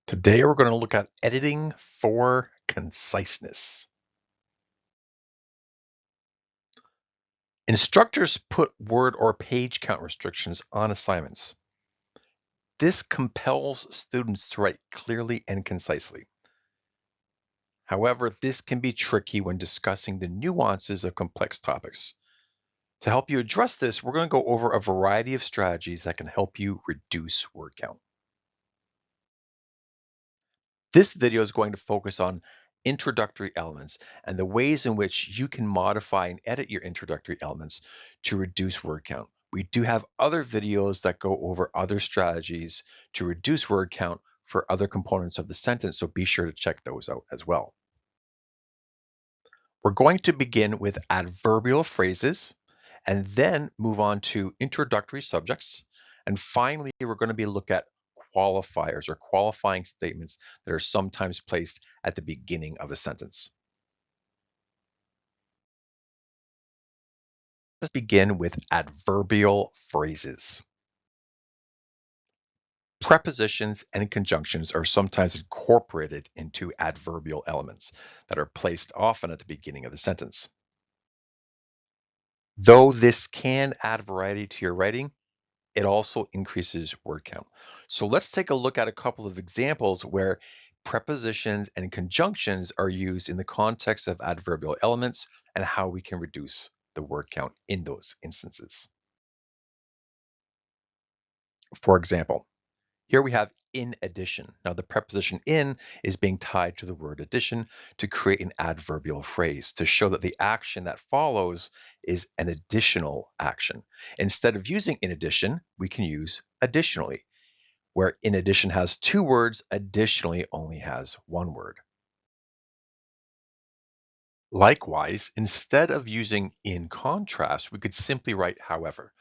Today we're going to look at editing for conciseness. Instructors put word or page count restrictions on assignments. This compels students to write clearly and concisely. However, this can be tricky when discussing the nuances of complex topics. To help you address this, we're going to go over a variety of strategies that can help you reduce word count. This video is going to focus on introductory elements and the ways in which you can modify and edit your introductory elements to reduce word count. We do have other videos that go over other strategies to reduce word count for other components of the sentence, so be sure to check those out as well. We're going to begin with adverbial phrases and then move on to introductory subjects. And finally, we're going to be look at qualifiers or qualifying statements that are sometimes placed at the beginning of a sentence. Let's begin with adverbial phrases. Prepositions and conjunctions are sometimes incorporated into adverbial elements that are placed often at the beginning of the sentence. Though this can add variety to your writing, it also increases word count. So let's take a look at a couple of examples where prepositions and conjunctions are used in the context of adverbial elements and how we can reduce the word count in those instances. For example, here we have in addition. Now the preposition in is being tied to the word addition to create an adverbial phrase to show that the action that follows is an additional action. Instead of using in addition, we can use additionally, where in addition has two words, additionally only has one word. Likewise, instead of using in contrast, we could simply write however.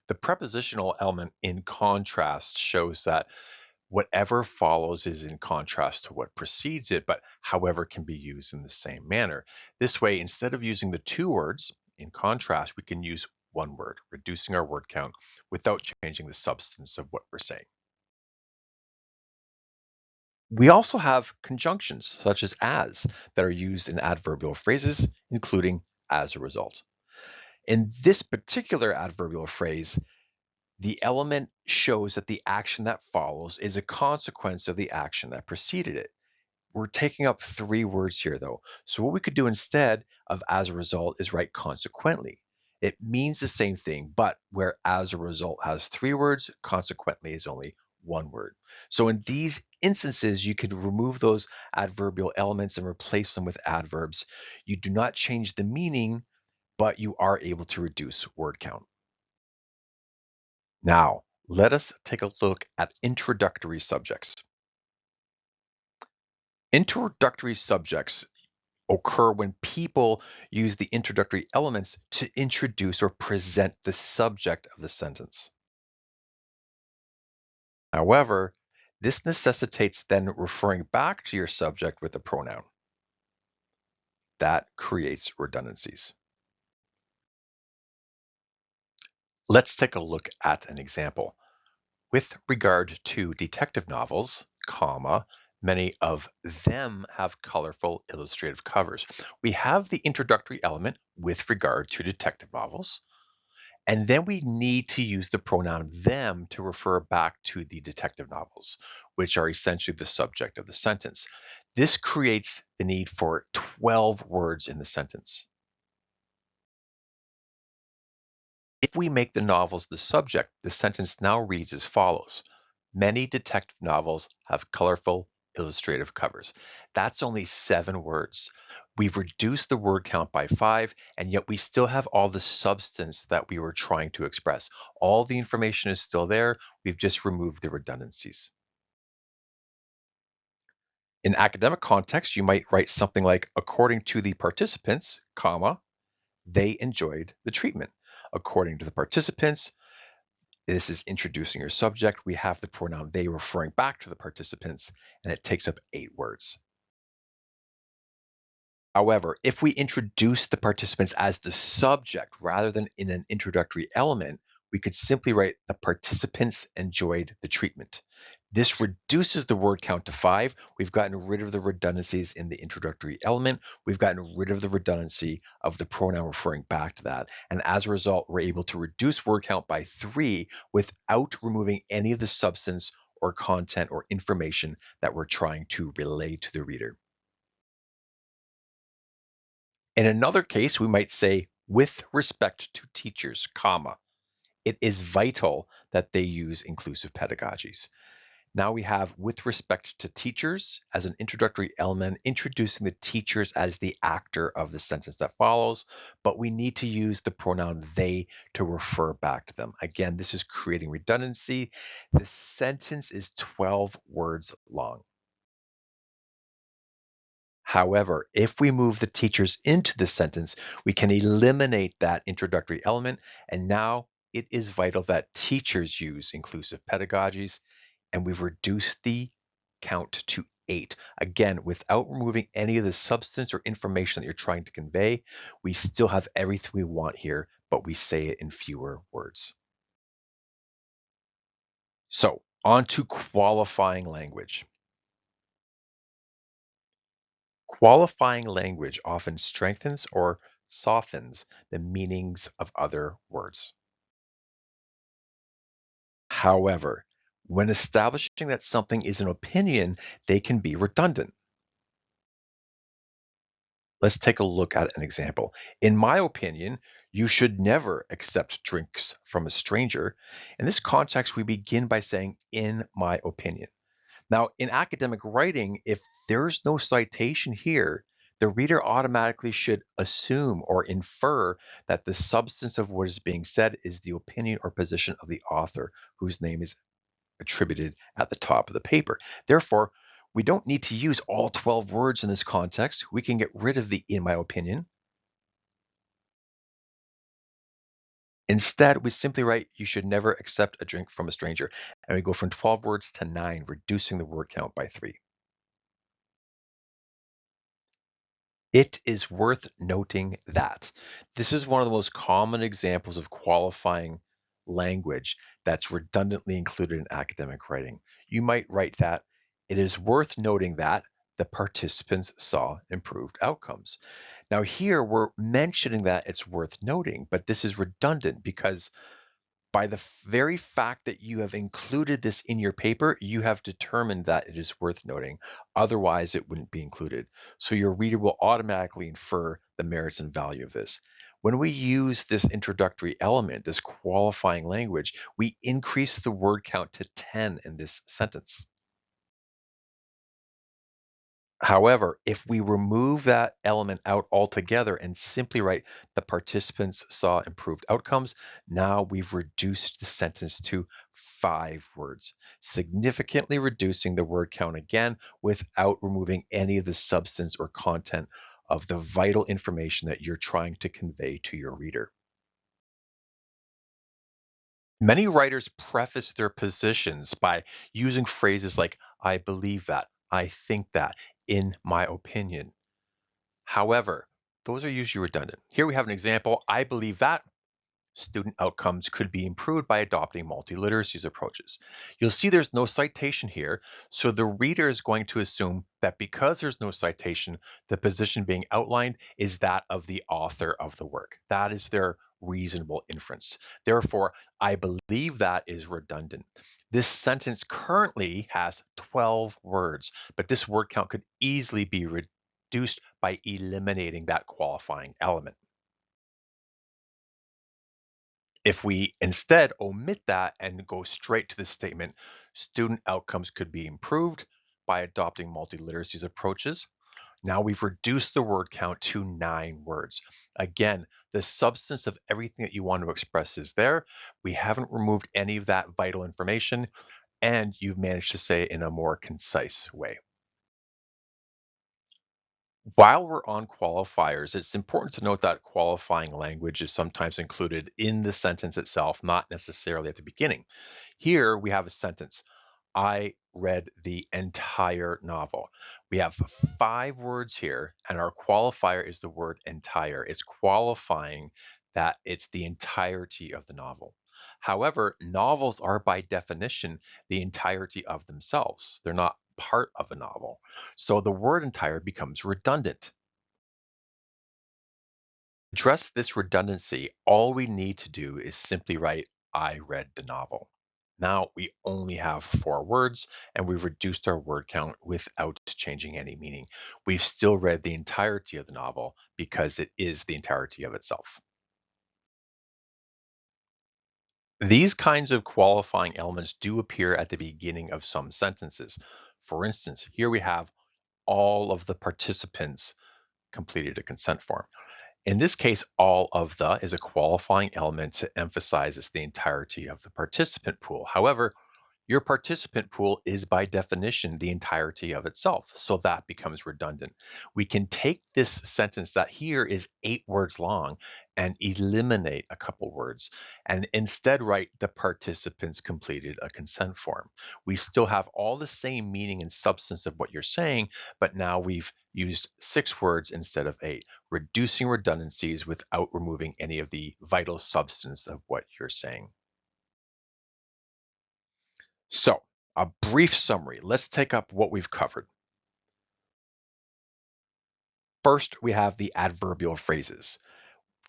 The prepositional element in contrast shows that whatever follows is in contrast to what precedes it, but however can be used in the same manner. This way, instead of using the two words in contrast, we can use one word, reducing our word count without changing the substance of what we're saying. We also have conjunctions such as that are used in adverbial phrases, including as a result. In this particular adverbial phrase, the element shows that the action that follows is a consequence of the action that preceded it. We're taking up three words here though. So what we could do instead of as a result is write consequently. It means the same thing, but where as a result has three words, consequently is only one word. So in these instances, you could remove those adverbial elements and replace them with adverbs. You do not change the meaning, but you are able to reduce word count. Now, let us take a look at introductory subjects. Introductory subjects occur when people use the introductory elements to introduce or present the subject of the sentence. However, this necessitates then referring back to your subject with a pronoun. That creates redundancies. Let's take a look at an example. With regard to detective novels, comma, many of them have colorful illustrative covers. We have the introductory element with regard to detective novels, and then we need to use the pronoun them to refer back to the detective novels, which are essentially the subject of the sentence. This creates the need for 12 words in the sentence. If we make the novels the subject, the sentence now reads as follows. Many detective novels have colorful illustrative covers. That's only 7 words. We've reduced the word count by 5, and yet we still have all the substance that we were trying to express. All the information is still there. We've just removed the redundancies. In academic context, you might write something like, according to the participants, comma, they enjoyed the treatment. According to the participants, this is introducing your subject. We have the pronoun they referring back to the participants, and it takes up 8 words. However, if we introduce the participants as the subject rather than in an introductory element, we could simply write the participants enjoyed the treatment. This reduces the word count to 5. We've gotten rid of the redundancies in the introductory element. We've gotten rid of the redundancy of the pronoun referring back to that. And as a result, we're able to reduce word count by 3 without removing any of the substance or content or information that we're trying to relay to the reader. In another case, we might say, with respect to teachers, comma, it is vital that they use inclusive pedagogies. Now we have with respect to teachers as an introductory element, introducing the teachers as the actor of the sentence that follows, but we need to use the pronoun they to refer back to them. Again, this is creating redundancy. The sentence is 12 words long. However, if we move the teachers into the sentence, we can eliminate that introductory element, and now it is vital that teachers use inclusive pedagogies, and we've reduced the count to 8. Again, without removing any of the substance or information that you're trying to convey, we still have everything we want here, but we say it in fewer words. So, on to qualifying language. Qualifying language often strengthens or softens the meanings of other words. However, when establishing that something is an opinion, they can be redundant. Let's take a look at an example. In my opinion, you should never accept drinks from a stranger. In this context, we begin by saying, in my opinion. Now, in academic writing, if there's no citation here, the reader automatically should assume or infer that the substance of what is being said is the opinion or position of the author, whose name is attributed at the top of the paper. Therefore, we don't need to use all 12 words in this context. We can get rid of the in my opinion. Instead, we simply write, you should never accept a drink from a stranger. And we go from 12 words to 9, reducing the word count by 3. It is worth noting that this is one of the most common examples of qualifying language that's redundantly included in academic writing. You might write that it is worth noting that the participants saw improved outcomes. Now, here we're mentioning that it's worth noting, but this is redundant because by the very fact that you have included this in your paper, you have determined that it is worth noting. Otherwise, it wouldn't be included. So your reader will automatically infer the merits and value of this. When we use this introductory element, this qualifying language, we increase the word count to 10 in this sentence. However, if we remove that element out altogether and simply write the participants saw improved outcomes, now we've reduced the sentence to 5 words, significantly reducing the word count again without removing any of the substance or content of the vital information that you're trying to convey to your reader. Many writers preface their positions by using phrases like, I believe that, I think that, in my opinion. However, those are usually redundant. Here we have an example. I believe that student outcomes could be improved by adopting multi-literacies approaches. You'll see there's no citation here, so the reader is going to assume that because there's no citation, the position being outlined is that of the author of the work. That is their reasonable inference. Therefore, I believe that is redundant. This sentence currently has 12 words, but this word count could easily be reduced by eliminating that qualifying element. If we instead omit that and go straight to the statement, student outcomes could be improved by adopting multi-literacies approaches. Now we've reduced the word count to 9 words. Again, the substance of everything that you want to express is there. We haven't removed any of that vital information, and you've managed to say it in a more concise way. While we're on qualifiers, it's important to note that qualifying language is sometimes included in the sentence itself, not necessarily at the beginning. Here we have a sentence. I read the entire novel. We have 5 words here, and our qualifier is the word entire. It's qualifying that it's the entirety of the novel. However, novels are by definition the entirety of themselves. They're not part of a novel. So the word entire becomes redundant. To address this redundancy, all we need to do is simply write, I read the novel. Now we only have 4 words and we've reduced our word count without changing any meaning. We've still read the entirety of the novel because it is the entirety of itself. These kinds of qualifying elements do appear at the beginning of some sentences. For instance, here we have all of the participants completed a consent form. In this case, all of the is a qualifying element to emphasize it's the entirety of the participant pool. However, your participant pool is by definition the entirety of itself, so that becomes redundant. We can take this sentence that here is 8 words long and eliminate a couple words and instead write the participants completed a consent form. We still have all the same meaning and substance of what you're saying, but now we've used 6 words instead of 8, reducing redundancies without removing any of the vital substance of what you're saying. So, a brief summary. Let's take up what we've covered. First, we have the adverbial phrases.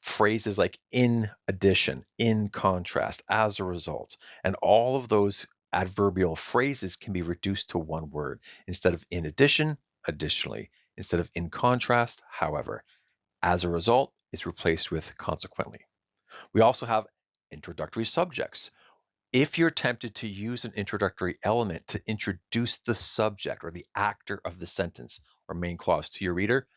Phrases like in addition, in contrast, as a result. And all of those adverbial phrases can be reduced to one word. Instead of in addition, additionally. Instead of in contrast, however. As a result is replaced with consequently. We also have introductory subjects. If you're tempted to use an introductory element to introduce the subject or the actor of the sentence or main clause to your reader,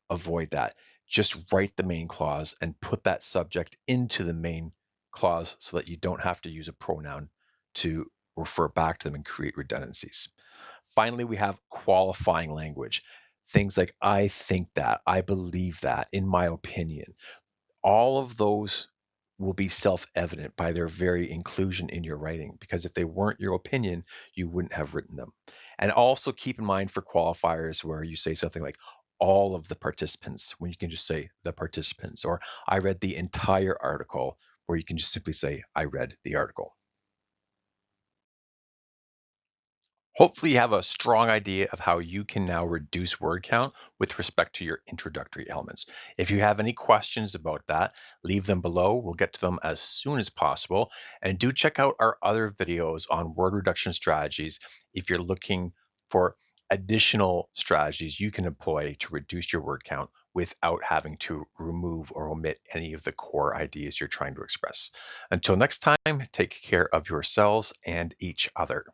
avoid that. Just write the main clause and put that subject into the main clause so that you don't have to use a pronoun to refer back to them and create redundancies. Finally, we have qualifying language. Things like I think that, I believe that, in my opinion. All of those will be self-evident by their very inclusion in your writing, because if they weren't your opinion, you wouldn't have written them. And also keep in mind for qualifiers where you say something like all of the participants, when you can just say the participants, or I read the entire article, where you can just simply say I read the article. Hopefully you have a strong idea of how you can now reduce word count with respect to your introductory elements. If you have any questions about that, leave them below. We'll get to them as soon as possible. And do check out our other videos on word reduction strategies if you're looking for additional strategies you can employ to reduce your word count without having to remove or omit any of the core ideas you're trying to express. Until next time, take care of yourselves and each other.